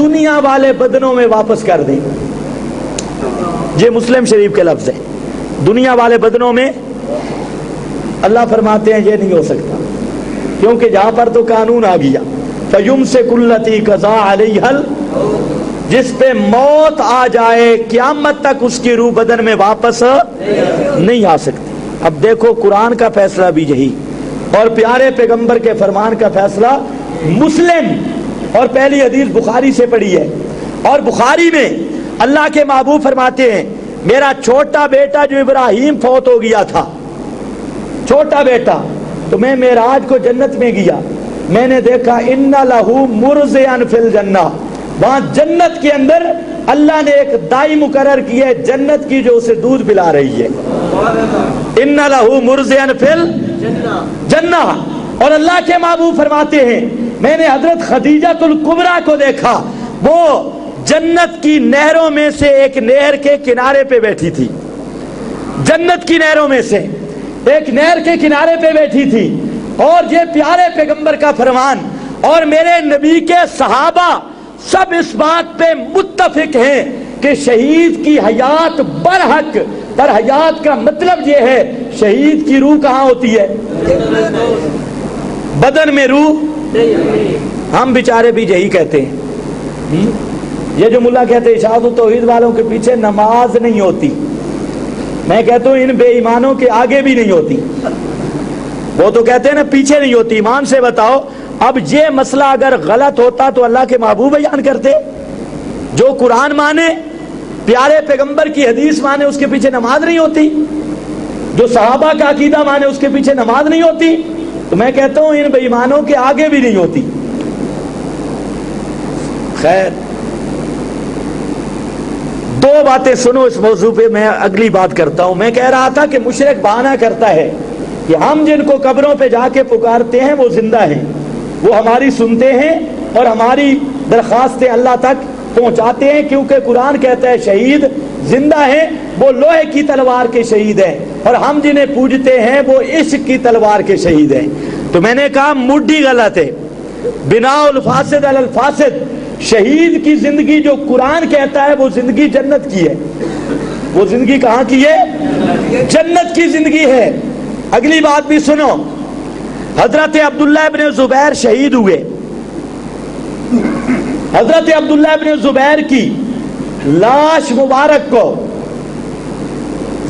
دنیا والے بدنوں میں واپس کر دیں. یہ مسلم شریف کے لفظ ہیں. دنیا والے بدنوں میں اللہ فرماتے ہیں یہ نہیں ہو سکتا، کیونکہ جہاں پر تو قانون آ گیا فَيُمْسِكُ الَّتِي قَضَىٰ عَلَيْهَا، جس پہ موت آ جائے قیامت تک اس کی روح بدن میں واپس نہیں آ سکتی. اب دیکھو قرآن کا فیصلہ بھی یہی، اور پیارے پیغمبر کے فرمان کا فیصلہ مسلم، اور پہلی حدیث بخاری سے پڑھی ہے. اور بخاری میں اللہ کے محبوب فرماتے ہیں میرا چھوٹا بیٹا جو ابراہیم فوت ہو گیا تھا، چھوٹا بیٹا، تو میں معراج کو جنت میں گیا، میں نے دیکھا ان لہو مرضعا فی الجنہ، وہاں جنت کے اندر اللہ نے ایک دائی مقرر کی ہے جنت کی جو اسے دودھ پلا رہی ہے. ان لہو مرضعا فی الجنہ. اور اللہ کے محبوب فرماتے ہیں میں نے حضرت خدیجہ الکبریٰ کو دیکھا، وہ جنت کی نہروں میں سے ایک نہر کے کنارے پہ بیٹھی تھی، جنت کی نہروں میں سے ایک نہر کے کنارے پہ بیٹھی تھی. اور یہ پیارے پیغمبر کا فرمان، اور میرے نبی کے صحابہ سب اس بات پہ متفق ہیں کہ شہید کی حیات برحق، پر حیات کا مطلب یہ ہے شہید کی روح کہاں ہوتی ہے؟ بدن میں روح. ہم بیچارے بھی یہی کہتے ہیں. یہ جو ملا کہتے ہیں اشاعت التوحید والوں کے پیچھے نماز نہیں ہوتی، میں کہتا ہوں ان بے ایمانوں کے آگے بھی نہیں ہوتی. وہ تو کہتے ہیں نا پیچھے نہیں ہوتی. ایمان سے بتاؤ اب یہ مسئلہ اگر غلط ہوتا تو اللہ کے محبوب بیان کرتے. جو قرآن مانے، پیارے پیغمبر کی حدیث مانے، اس کے پیچھے نماز نہیں ہوتی. جو صحابہ کا عقیدہ مانے اس کے پیچھے نماز نہیں ہوتی. تو میں کہتا ہوں ان بے ایمانوں کے آگے بھی نہیں ہوتی. خیر، دو باتیں سنو اس موضوع پہ، میں اگلی بات کرتا ہوں. میں کہہ رہا تھا کہ مشرک بہانہ کرتا ہے کہ ہم جن کو قبروں پہ جا کے پکارتے ہیں وہ زندہ ہیں، وہ ہماری سنتے ہیں اور ہماری درخواستیں اللہ تک پہنچاتے ہیں، کیونکہ قرآن کہتا ہے شہید زندہ ہیں، وہ لوہے کی تلوار کے شہید ہیں، اور ہم جنہیں پوجتے ہیں وہ عشق کی تلوار کے شہید ہیں. تو میں نے کہا مڈی غلط ہے. بنا الفاسد علی الفاسد، شہید کی زندگی جو قرآن کہتا ہے وہ زندگی جنت کی ہے. وہ زندگی کہاں کی ہے؟ جنت کی زندگی ہے. اگلی بات بھی سنو، حضرت عبداللہ ابن زبیر شہید ہوئے. حضرت عبداللہ ابن زبیر کی لاش مبارک کو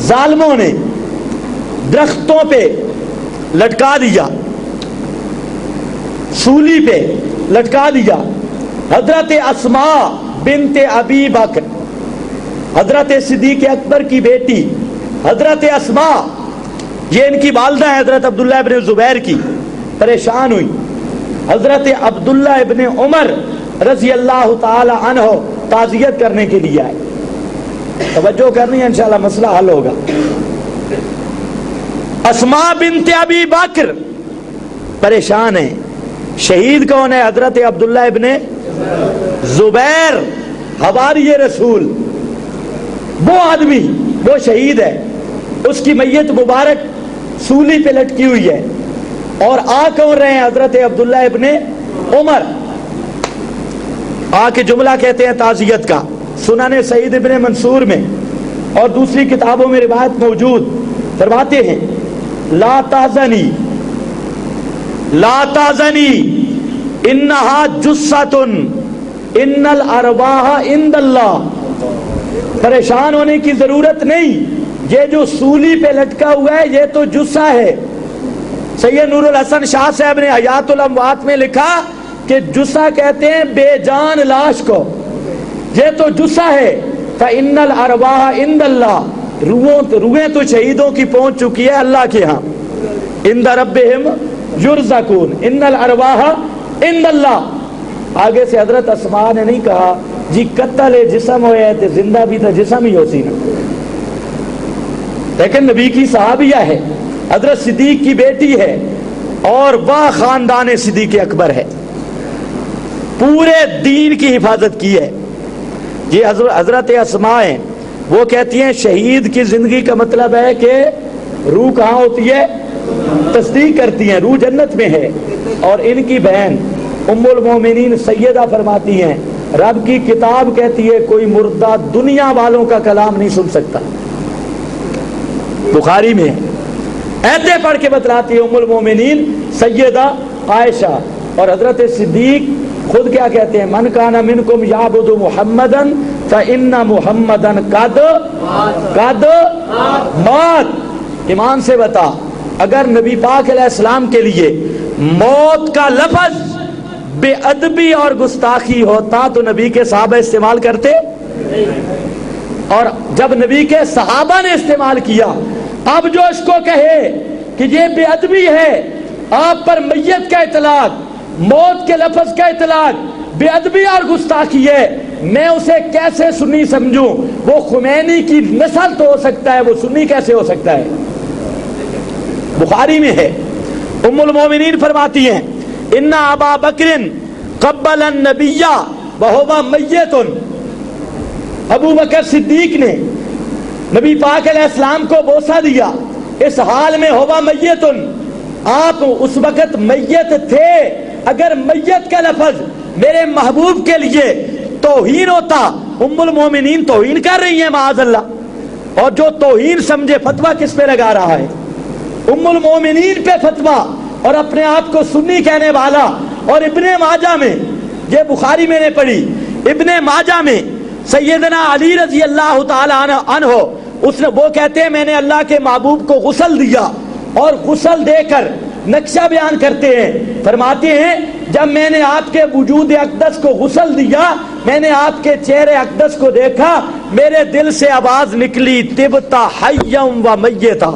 ظالموں نے درختوں پہ لٹکا دیا، سولی پہ لٹکا دیا. حضرت اسماء بنت ابی بکر، حضرت صدیق اکبر کی بیٹی حضرت اسماء، یہ ان کی والدہ ہے حضرت عبداللہ ابن زبیر کی، پریشان ہوئی. حضرت عبداللہ ابن عمر رضی اللہ تعالی عنہ تعزیت کرنے کے لیے آئے. توجہ کرنی ہے انشاءاللہ مسئلہ حل ہوگا. اسماء بنت ابی بکر پریشان ہیں. شہید کون ہے؟ حضرت عبداللہ ابن زبیر حواری رسول، وہ آدمی وہ شہید ہے. اس کی میت مبارک سولی پہ لٹکی ہوئی ہے، اور آ کون رہے ہیں؟ حضرت عبداللہ ابن عمر آ کے جملہ کہتے ہیں تعزیت کا. سنن سعید ابن منصور میں اور دوسری کتابوں میں روایت موجود، فرماتے ہیں لا تحزنی لا تحزنی انہا جثۃ ان الارواح عند اللہ. پریشان ہونے کی ضرورت نہیں، یہ جو سولی پہ لٹکا ہوا ہے یہ تو جثہ ہے. سید نور الحسن شاہ صاحب نے حیات الاموات میں لکھا کہ جثہ کہتے ہیں بے جان لاش کو، یہ تو جثہ ہے. فإن الارواح عند اللہ، روحیں تو شہیدوں کی پہنچ چکی ہے اللہ کے ہاں. عند ربہم یرزقون، ان الارواح عند اللہ. آگے سے حضرت اسماء نے نہیں کہا جی قتل جسم ہوئے تو زندہ بھی تو جسم ہی ہو سی نا، لیکن نبی کی صحابیہ ہے، حضرت صدیق کی بیٹی ہے، اور وہ خاندان صدیق اکبر ہے، پورے دین کی حفاظت کی ہے. یہ حضرت اسماء ہیں، وہ کہتی ہیں شہید کی زندگی کا مطلب ہے کہ روح کہاں ہوتی ہے؟ تصدیق کرتی ہیں روح جنت میں ہے. اور ان کی بہن ام المومنین سیدہ فرماتی ہیں رب کی کتاب کہتی ہے کوئی مردہ دنیا والوں کا کلام نہیں سن سکتا. بخاری میں ایتے پڑھ کے بتلاتی ہے ام المومنین سیدہ عائشہ. اور حضرت صدیق خود کیا کہتے ہیں؟ من کان منکم یعبد محمدن فإن محمدن قد مات. ایمان سے بتا اگر نبی پاک علیہ السلام کے لیے موت کا لفظ بے ادبی اور گستاخی ہوتا تو نبی کے صحابہ استعمال کرتے؟ اور جب نبی کے صحابہ نے استعمال کیا، اب جو اس کو کہے کہ یہ بے ادبی ہے، آپ پر میت کا اطلاق، موت کے لفظ کا اطلاق بے ادبی اور گستاخی ہے، میں اسے کیسے سنی سمجھوں؟ وہ خمینی کی نسل تو ہو سکتا ہے، وہ سنی کیسے ہو سکتا ہے؟ بخاری میں ہے. ام المومنین فرماتی ہیں ان ابا بکر قبل النبی وہو میت. ابو بکر صدیق نے نبی پاک علیہ السلام کو بوسہ دیا اس حال میں ہوا میت. آپ اس وقت میت تھے. اگر میت کا لفظ میرے محبوب کے لیے توہین ہوتا، ام المومنین توہین کر رہی ہیں معاذ اللہ. اور جو توہین سمجھے فتویٰ کس پہ لگا رہا ہے؟ ام المومنین پہ فتویٰ، اور اپنے آپ کو سنی کہنے والا. اور ابن ماجہ میں، یہ بخاری میں نے پڑھی، ابن ماجہ میں سیدنا علی رضی اللہ تعالی عنہ وہ کہتے ہیں میں نے اللہ کے محبوب کو غسل دیا، اور غسل دے کر نقشہ بیان کرتے ہیں، فرماتے ہیں جب میں نے آپ کے وجود اقدس کو غسل دیا، میں نے آپ کے چہرے اقدس کو دیکھا، میرے دل سے آواز نکلی طبتا حیم و میتا،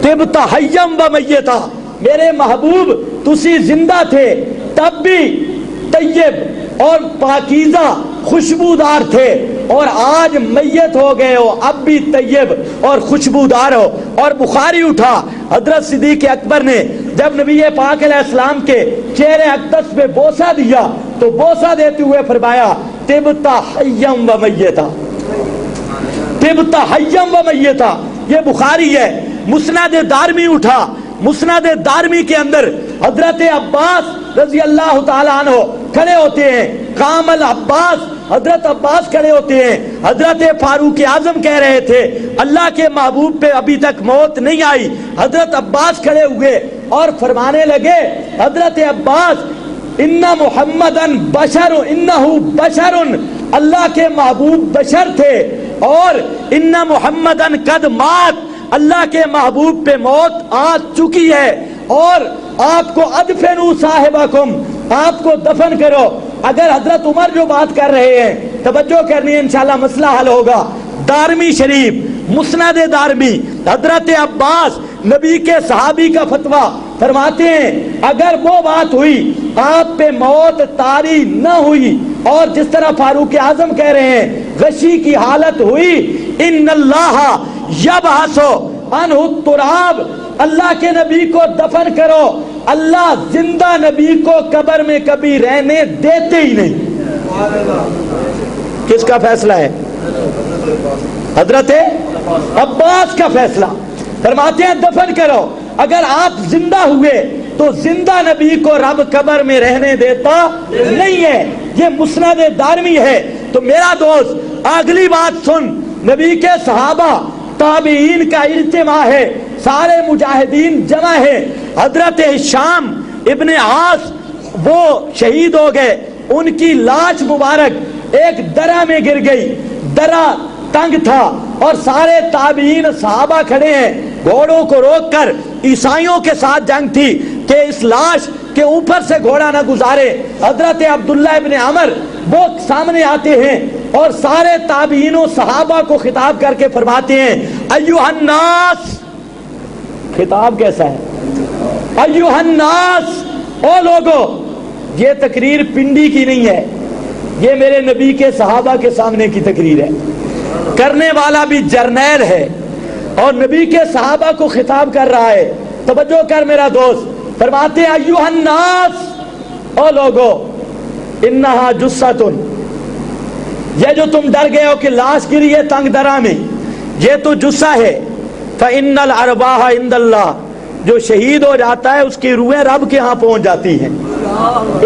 طبتا حیم و میتا. میرے محبوب تسی زندہ تھے تب بھی طیب اور پاکیزہ خوشبودار تھے، اور آج میت ہو گئے ہو اب بھی طیب اور خوشبودار ہو. اور بخاری اٹھا حضرت صدیق اکبر نے جب نبی پاک علیہ السلام کے چہرے اقدس پہ بوسہ دیا تو بوسہ دیتے ہوئے فرمایا طبتا حیم و میتا، طبتا حیم و میتا. یہ بخاری ہے. مسند دارمی اٹھا، مسند دارمی کے اندر حضرت عباس رضی اللہ تعالی عنہ کھڑے ہوتے ہیں. قام العباس، حضرت عباس کھڑے ہوتے ہیں. حضرت فاروق اعظم کہہ رہے تھے اللہ کے محبوب پہ ابھی تک موت نہیں آئی. حضرت عباس کھڑے ہوئے اور فرمانے لگے حضرت عباس ان محمدن بشر، انہو بشر، اللہ کے محبوب بشر تھے، اور ان محمدن قد مات، اللہ کے محبوب پہ موت آ چکی ہے، اور آپ کو ادفنوا صاحبکم، آپ کو دفن کرو. اگر حضرت عمر جو بات کر رہے ہیں توجہ کرنی ہے، انشاءاللہ مسئلہ حل ہوگا. دارمی شریف، مسند دارمی، حضرت عباس نبی کے صحابی کا فتویٰ فرماتے ہیں اگر وہ بات ہوئی آپ پہ موت طاری نہ ہوئی، اور جس طرح فاروق اعظم کہہ رہے ہیں غشی کی حالت ہوئی، ان اللہ یبعث عنہ التراب، اللہ کے نبی کو دفن کرو، اللہ زندہ نبی کو قبر میں کبھی رہنے دیتے ہی نہیں. کس کا فیصلہ ہے؟ حضرت عباس کا فیصلہ. فرماتے ہیں دفن کرو. اگر آپ زندہ ہوئے تو زندہ نبی کو رب قبر میں رہنے دیتا نہیں ہے. یہ مسند دارمی ہے. تو میرا دوست اگلی بات سن، نبی کے صحابہ تابعین کا اجتماع ہے، سارے مجاہدین جمع ہے. حضرت شام ابن عاص وہ شہید ہو گئے، ان کی لاش مبارک ایک درہ میں گر گئی. درہ تنگ تھا اور سارے تابعین صحابہ کھڑے ہیں، گھوڑوں کو روک کر عیسائیوں کے ساتھ جنگ تھی کہ اس لاش کے اوپر سے گھوڑا نہ گزارے. حضرت عبداللہ ابن عمر وہ سامنے آتے ہیں اور سارے تابعین و صحابہ کو خطاب کر کے فرماتے ہیں ایھا الناس. خطاب کیسا ہے؟ ایھا الناس، او لوگو. یہ تقریر پنڈی کی نہیں ہے، یہ میرے نبی کے صحابہ کے سامنے کی تقریر ہے. کرنے والا بھی جرنیل ہے اور نبی کے صحابہ کو خطاب کر رہا ہے. توجہ کر میرا دوست. فرماتے ہیں ایھا الناس، او لوگو، انہا جثۃ، یہ جو تم ڈر گئے ہو کہ لاش گری ہے تنگ درہ میں، یہ تو جثہ ہے. فإن الأرواح عند اللہ، جو شہید ہو جاتا ہے اس کی روحیں رب کے ہاں پہنچ جاتی ہیں.